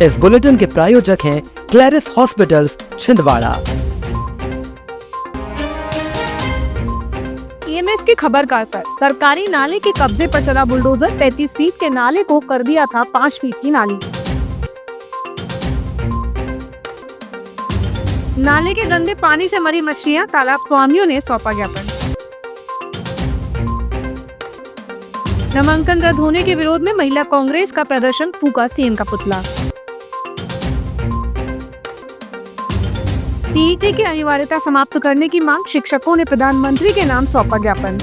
इस बुलेटिन के प्रायोजक हैं क्लैरिस हॉस्पिटल्स छिंदवाड़ा। ईएमएस की खबर का असर। सरकारी नाले के कब्जे पर चला बुलडोजर। 35 फीट के नाले को कर दिया था 5 फीट की नाली। नाले के गंदे पानी से मरी मछलियां, तालाब स्वामियों ने सौंपा ज्ञापन। नामांकन रद्द होने के विरोध में महिला कांग्रेस का प्रदर्शन, फूका सीएम का पुतला। टीईटी की अनिवार्यता समाप्त करने की मांग, शिक्षकों ने प्रधानमंत्री के नाम सौंपा ज्ञापन।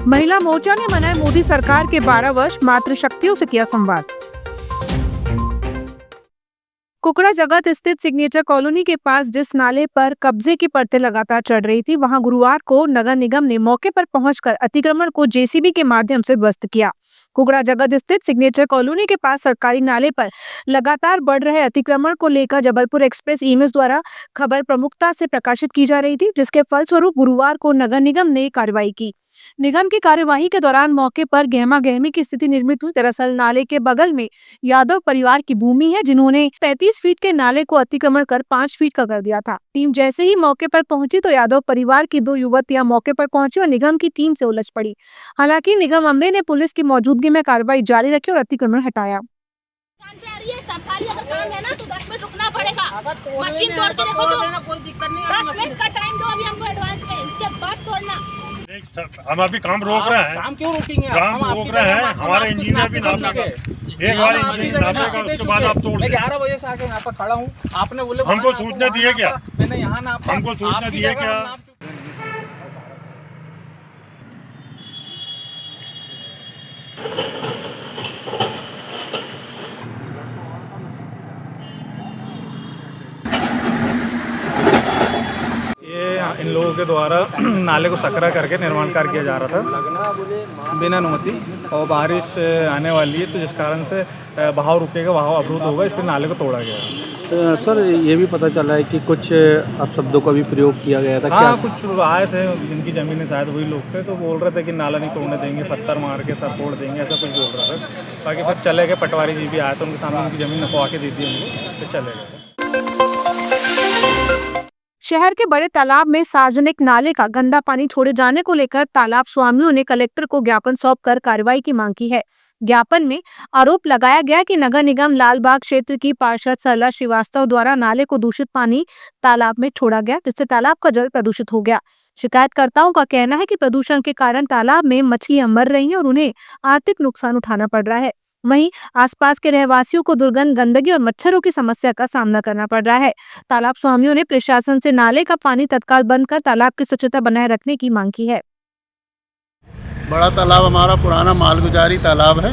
महिला मोर्चा ने मनाए मोदी सरकार के 12 वर्ष, मातृशक्तियों से किया संवाद। कुकड़ा जगत स्थित सिग्नेचर कॉलोनी के पास जिस नाले पर कब्जे की परतें लगातार चढ़ रही थी, वहां गुरुवार को नगर निगम ने मौके पर पहुंचकर अतिक्रमण को जेसीबी के माध्यम से ध्वस्त किया। कुकड़ा जगत स्थित सिग्नेचर कॉलोनी के पास सरकारी नाले पर लगातार बढ़ रहे अतिक्रमण को लेकर जबलपुर एक्सप्रेस ईएमएस द्वारा खबर प्रमुखता से प्रकाशित की जा रही थी, जिसके फलस्वरूप गुरुवार को नगर निगम ने कार्रवाई की। निगम की कार्यवाही के दौरान मौके पर गहमा गहमी की स्थिति निर्मित हुई। दरअसल नाले के बगल में यादव परिवार की भूमि है, जिन्होंने 35 फीट के नाले को अतिक्रमण कर 5 फीट का कर दिया था। टीम जैसे ही मौके पर पहुंची तो यादव परिवार की 2 युवतियां मौके पर पहुंची और निगम की टीम से उलझ पड़ी। हालांकि निगम अमले ने पुलिस की मौजूदगी में कार्रवाई जारी रखी और अतिक्रमण हटाया। सरकारी अगर काम है ना तो 10 मिनट रुकना पड़ेगा। मशीन तोड़ के देखो तो कोई दिक्कत नहीं है। 10 मिनट का टाइम दो अभी हमको एडवांस में, इसके बाद तोड़ना। हम अभी काम रोक रहे हैं। काम क्यों रोकेंगे? काम रोक रहे हैं, हमारे इंजीनियर भी नाम लगा। एक बार इंजीनियर नाम लगा, उसके बाद आप तोड़। मैं 11 बजे से आके यहाँ पर खड़ा हूँ। आपने बोले हमको सूचना दिए क्या? मैंने यहाँ ना हमको सूचना दिए क्या? इन लोगों के द्वारा नाले को सकरा करके निर्माण कार्य किया जा रहा था बिना अनुमति, और बारिश आने वाली है तो जिस कारण से बहाव रुकेगा, बहाव अवरुद्ध होगा, इसलिए नाले को तोड़ा गया। सर ये भी पता चला है कि कुछ अपशब्दों का भी प्रयोग किया गया था। हाँ, कुछ आए थे जिनकी ज़मीनें शायद वही लोग थे, तो बोल रहे थे कि नाला नहीं तोड़ने देंगे, पत्थर मार के सर तोड़ देंगे, ऐसा कुछ बोल रहा था। बाकी फिर चले गए, पटवारी जी भी आए तो उनके सामने उनकी ज़मीन नपवा के दे दी उनको, तो चले गए। शहर के बड़े तालाब में सार्वजनिक नाले का गंदा पानी छोड़े जाने को लेकर तालाब स्वामियों ने कलेक्टर को ज्ञापन सौंपकर कार्रवाई की मांग की है। ज्ञापन में आरोप लगाया गया कि नगर निगम लालबाग क्षेत्र की पार्षद सरला श्रीवास्तव द्वारा नाले को दूषित पानी तालाब में छोड़ा गया, जिससे तालाब का जल प्रदूषित हो गया। शिकायतकर्ताओं का कहना है कि प्रदूषण के कारण तालाब में मछलियां मर रही हैं और उन्हें आर्थिक नुकसान उठाना पड़ रहा है। वहीं आसपास के रहवासियों को दुर्गंध, गंदगी और मच्छरों की समस्या का सामना करना पड़ रहा है। तालाब स्वामियों ने प्रशासन से नाले का पानी तत्काल बंद कर तालाब की स्वच्छता बनाए रखने की मांग की है। बड़ा तालाब हमारा पुराना मालगुजारी तालाब है,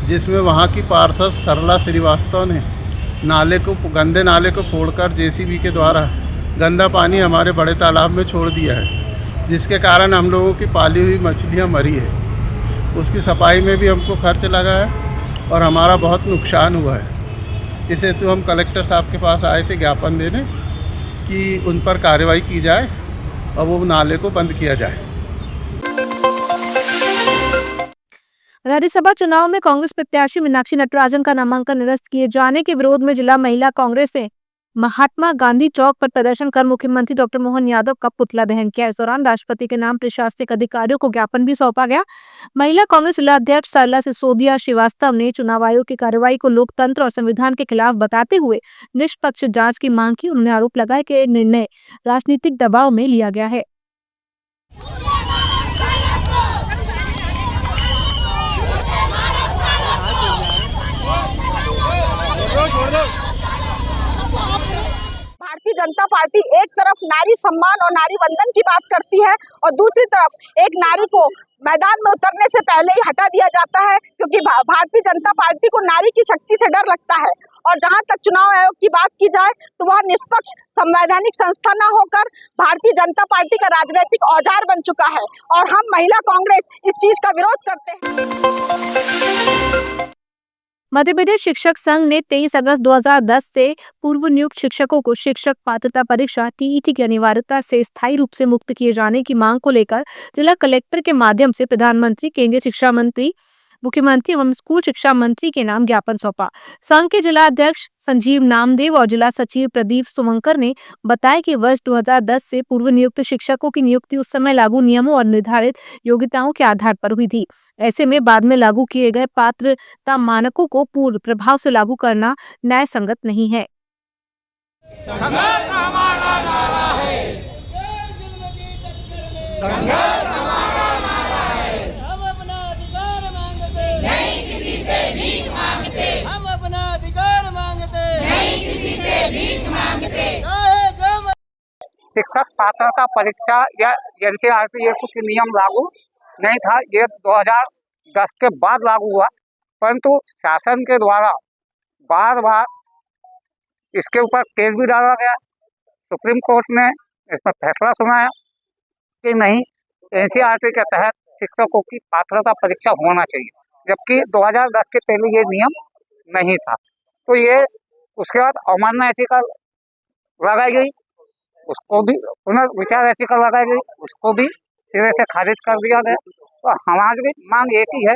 जिसमें वहाँ की पार्षद सरला श्रीवास्तव ने गंदे नाले को फोड़कर जेसीबी के द्वारा गंदा पानी हमारे बड़े तालाब में छोड़ दिया है, जिसके कारण हम लोगों की पाली हुई मछलियाँ मरी है। उसकी सफाई में भी हमको खर्च लगा है और हमारा बहुत नुकसान हुआ है। इस हेतु हम कलेक्टर साहब के पास आए थे ज्ञापन देने कि उन पर कार्रवाई की जाए और वो नाले को बंद किया जाए। राज्यसभा चुनाव में कांग्रेस प्रत्याशी मीनाक्षी नटराजन का नामांकन निरस्त किए जाने के विरोध में जिला महिला कांग्रेस ने महात्मा गांधी चौक पर प्रदर्शन कर मुख्यमंत्री डॉक्टर मोहन यादव का पुतला दहन किया। इस दौरान राष्ट्रपति के नाम प्रशासनिक अधिकारियों को ज्ञापन भी सौंपा गया। महिला कांग्रेस जिला अध्यक्ष सरला सिसोदिया श्रीवास्तव ने चुनाव आयोग की कार्रवाई को लोकतंत्र और संविधान के खिलाफ बताते हुए निष्पक्ष जांच की मांग की। उन्होंने आरोप लगाया कि निर्णय राजनीतिक दबाव में लिया गया है। भारतीय जनता पार्टी एक तरफ नारी सम्मान और नारी वंदन की बात करती है और दूसरी तरफ एक नारी को मैदान में उतरने से पहले ही हटा दिया जाता है, क्योंकि भारतीय जनता पार्टी को नारी की शक्ति से डर लगता है। और जहां तक चुनाव आयोग की बात की जाए तो वह निष्पक्ष संवैधानिक संस्था न होकर भारतीय जनता पार्टी का राजनीतिक औजार बन चुका है और हम महिला कांग्रेस इस चीज का विरोध करते हैं। मध्य प्रदेश शिक्षक संघ ने 23 अगस्त 2010 से पूर्व नियुक्त शिक्षकों को शिक्षक पात्रता परीक्षा टीईटी की अनिवार्यता से स्थायी रूप से मुक्त किए जाने की मांग को लेकर जिला कलेक्टर के माध्यम से प्रधानमंत्री, केंद्रीय शिक्षा मंत्री मुख्यमंत्री एवं स्कूल शिक्षा मंत्री के नाम ज्ञापन सौंपा। संघ के जिला अध्यक्ष संजीव नामदेव और जिला सचिव प्रदीप सुमंकर ने बताया कि वर्ष 2010 से पूर्व नियुक्त शिक्षकों की नियुक्ति उस समय लागू नियमों और निर्धारित योग्यताओं के आधार पर हुई थी। ऐसे में बाद में लागू किए गए पात्रता मानकों को पूर्ण प्रभाव से लागू करना न्याय संगत नहीं है। हम अपना अधिकार मांगते नहीं, किसी से भीख मांगते। हम अपना अधिकार मांगते नहीं, किसी से भीख मांगते। चाहे जो शिक्षक पात्रता परीक्षा या एनसीईआरटी ये कुछ नियम लागू नहीं था। ये 2010 के बाद लागू हुआ, परंतु शासन के द्वारा बार बार इसके ऊपर केस भी डाला गया। सुप्रीम कोर्ट ने इसमें फैसला सुनाया कि नहीं, एनसीईआरटी के तहत शिक्षकों की पात्रता परीक्षा होना चाहिए, जबकि 2010 के पहले ये नियम नहीं था। तो ये उसके बाद अमान्य याचिका लगाई गई, उसको भी पुनर्विचार याचिका लगाई गई, उसको भी सिरे से खारिज कर दिया गया। तो हमारी मांग एक ही है,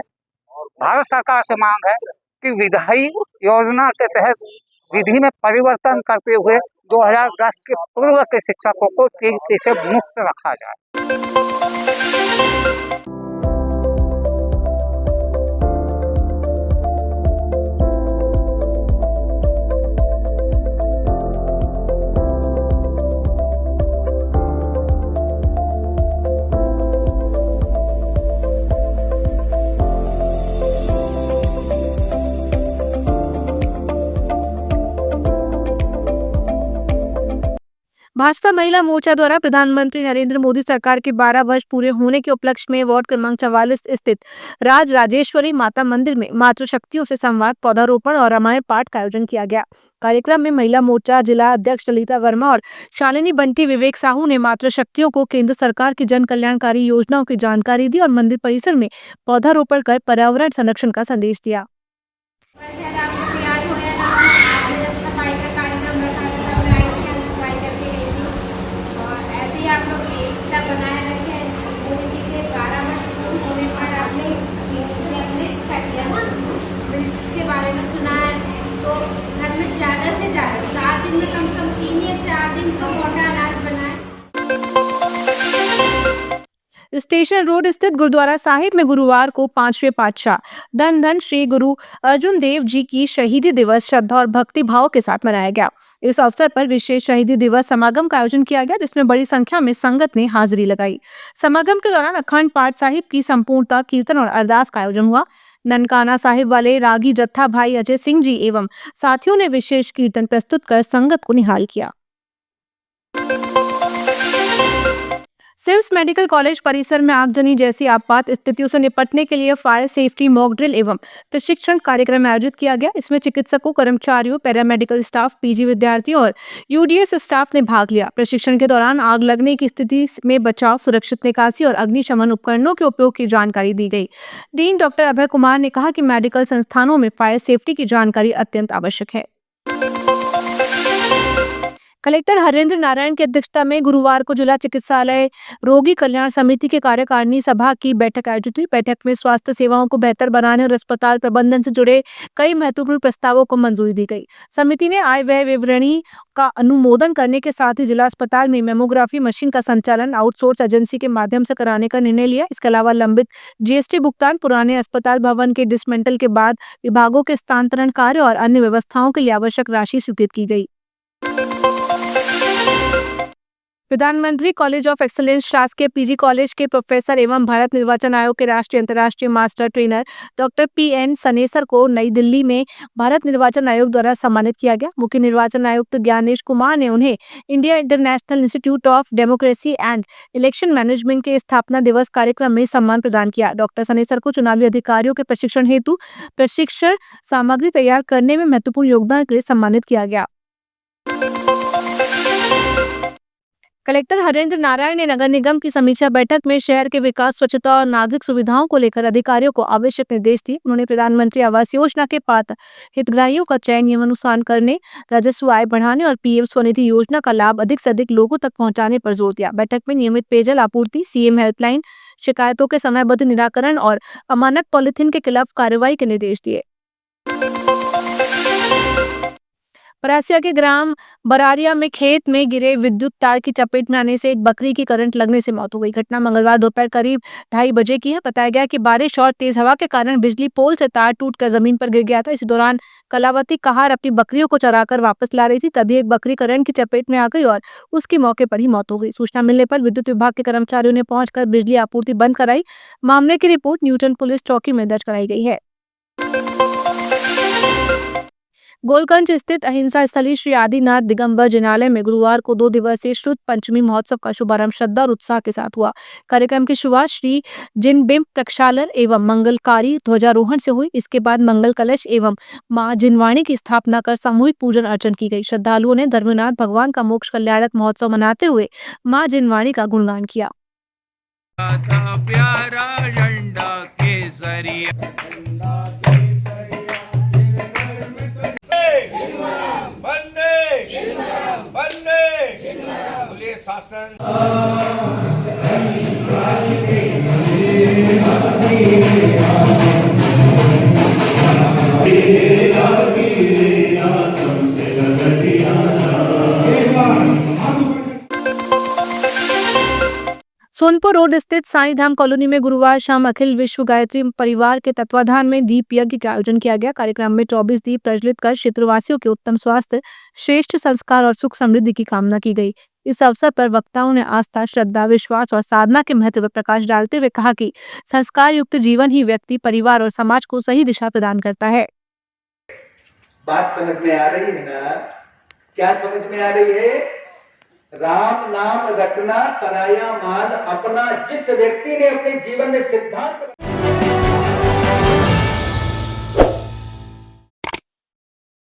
भारत सरकार से मांग है कि विधायी योजना के तहत विधि में परिवर्तन करते हुए 2010 के पूर्व के शिक्षकों को टीसी से मुक्त रखा जाए। भाजपा महिला मोर्चा द्वारा प्रधानमंत्री नरेंद्र मोदी सरकार के 12 वर्ष पूरे होने के उपलक्ष्य में वार्ड क्रमांक 44 स्थित राज राजेश्वरी माता मंदिर में मातृशक्तियों से संवाद, पौधारोपण और रामायण पाठ का आयोजन किया गया। कार्यक्रम में महिला मोर्चा जिला अध्यक्ष ललिता वर्मा और शालिनी बंटी विवेक साहू ने मातृशक्तियों को केंद्र सरकार की जन कल्याणकारी योजनाओं की जानकारी दी और मंदिर परिसर में पौधारोपण कर पर्यावरण संरक्षण का संदेश दिया। आप लोग एकता बनाए रखें। मोदी जी के 12 वर्ष पूर्ण होने पर आपने के बारे में सुना है, तो घर में ज़्यादा से ज़्यादा 7 दिन में कम से कम 3 या 4 दिन का मोटा अनाज बनाए। स्टेशन रोड स्थित गुरुद्वारा साहिब में गुरुवार को 5वें पातशाह धन धन श्री गुरु अर्जुन देव जी की शहीदी दिवस श्रद्धा और भक्ति भाव के साथ मनाया गया। इस अवसर पर विशेष शहीदी दिवस समागम का आयोजन किया गया, जिसमें बड़ी संख्या में संगत ने हाजिरी लगाई। समागम के दौरान अखंड पाठ साहिब की संपूर्णता, कीर्तन और अरदास का आयोजन हुआ। ननकाना साहिब वाले रागी जत्था भाई अजय सिंह जी एवं साथियों ने विशेष कीर्तन प्रस्तुत कर संगत को निहाल किया। सिम्स मेडिकल कॉलेज परिसर में आगजनी जैसी आपात स्थितियों से निपटने के लिए फायर सेफ्टी मॉक ड्रिल एवं प्रशिक्षण कार्यक्रम आयोजित किया गया। इसमें चिकित्सकों, कर्मचारियों, पैरामेडिकल स्टाफ, पीजी विद्यार्थियों और यूडीएस स्टाफ ने भाग लिया। प्रशिक्षण के दौरान आग लगने की स्थिति में बचाव, सुरक्षित निकासी और अग्निशमन उपकरणों के उपयोग की जानकारी दी गई। डीन डॉक्टर अभय कुमार ने कहा कि मेडिकल संस्थानों में फायर सेफ्टी की जानकारी अत्यंत आवश्यक है। कलेक्टर हरेंद्र नारायण की अध्यक्षता में गुरुवार को जिला चिकित्सालय रोगी कल्याण समिति की कार्यकारिणी सभा की बैठक आयोजित हुई। बैठक में स्वास्थ्य सेवाओं को बेहतर बनाने और अस्पताल प्रबंधन से जुड़े कई महत्वपूर्ण प्रस्तावों को मंजूरी दी गई। समिति ने आय व्यय विवरणी का अनुमोदन करने के साथ ही जिला अस्पताल में मेमोग्राफी मशीन का संचालन आउटसोर्स एजेंसी के माध्यम से कराने का निर्णय लिया। इसके अलावा लंबित जीएसटी भुगतान, पुराने अस्पताल भवन के डिसमेंटल के बाद विभागों के स्थानांतरण कार्य और अन्य व्यवस्थाओं के लिए आवश्यक राशि स्वीकृत की गई। प्रधानमंत्री कॉलेज ऑफ एक्सीलेंस शासकीय पीजी कॉलेज के प्रोफेसर एवं भारत निर्वाचन आयोग के राष्ट्रीय अंतर्राष्ट्रीय मास्टर ट्रेनर डॉक्टर पीएन सनेसर को नई दिल्ली में भारत निर्वाचन आयोग द्वारा सम्मानित किया गया। मुख्य निर्वाचन आयुक्त ज्ञानेश कुमार ने उन्हें India international institute of democracy and election management के स्थापना दिवस कार्यक्रम में सम्मान प्रदान किया। डॉक्टर सनेसर को चुनावी अधिकारियों के प्रशिक्षण हेतु प्रशिक्षण सामग्री तैयार करने में महत्वपूर्ण योगदान के लिए सम्मानित किया गया। कलेक्टर हरेंद्र नारायण ने नगर निगम की समीक्षा बैठक में शहर के विकास, स्वच्छता और नागरिक सुविधाओं को लेकर अधिकारियों को आवश्यक निर्देश दिए। उन्होंने प्रधानमंत्री आवास योजना के पात्र हितग्राहियों का चयन नियमानुसार करने, राजस्व आय बढ़ाने और पीएम स्वनिधि योजना का लाभ अधिक से अधिक लोगों तक पहुंचाने पर जोर दिया। बैठक में नियमित पेयजल आपूर्ति, सीएम हेल्पलाइन, शिकायतों के समयबद्ध निराकरण और अमानक पॉलिथीन के खिलाफ कार्रवाई के निर्देश दिए। परासिया के ग्राम बरारिया में खेत में गिरे विद्युत तार की चपेट में आने से एक बकरी की करंट लगने से मौत हो गई। घटना मंगलवार दोपहर करीब 2:30 बजे की है। बताया गया कि बारिश और तेज हवा के कारण बिजली पोल से तार टूटकर जमीन पर गिर गया था। इसी दौरान कलावती कहार अपनी बकरियों को चराकर वापस ला रही थी, तभी एक बकरी करंट की चपेट में आ गई और उसकी मौके पर ही मौत हो गई। सूचना मिलने पर विद्युत विभाग के कर्मचारियों ने पहुंचकर बिजली आपूर्ति बंद कराई। मामले की रिपोर्ट न्यूटन पुलिस चौकी में दर्ज कराई गई है। गोलगंज स्थित अहिंसा स्थली श्री आदिनाथ दिगंबर जिनालय में गुरुवार को 2 दिवसीय श्रुत पंचमी महोत्सव का शुभारंभ श्रद्धा और उत्साह के साथ हुआ। कार्यक्रम की शुरुआत श्री जिनबिंब प्रक्षालन एवं मंगलकारी ध्वजारोहण से हुई। इसके बाद मंगल कलश एवं मां जिनवाणी की स्थापना कर सामूहिक पूजन अर्चन की गई। श्रद्धालुओं ने धर्मनाथ भगवान का मोक्ष कल्याणक महोत्सव मनाते हुए मां जिनवाणी का गुणगान किया। सोनपुर रोड स्थित साईं धाम कॉलोनी में गुरुवार शाम अखिल विश्व गायत्री परिवार के तत्वाधान में दीप यज्ञ का आयोजन किया गया। कार्यक्रम में 24 दीप प्रज्वलित कर क्षेत्रवासियों के उत्तम स्वास्थ्य, श्रेष्ठ संस्कार और सुख समृद्धि की कामना की गई। इस अवसर पर वक्ताओं ने आस्था, श्रद्धा, विश्वास और साधना के महत्व पर प्रकाश डालते हुए कहा कि संस्कार युक्त जीवन ही व्यक्ति, परिवार और समाज को सही दिशा प्रदान करता है। बात समझ में आ रही है ना? क्या समझ में आ रही है? राम नाम रटना पराया माल अपना। जिस व्यक्ति ने अपने जीवन में सिद्धांत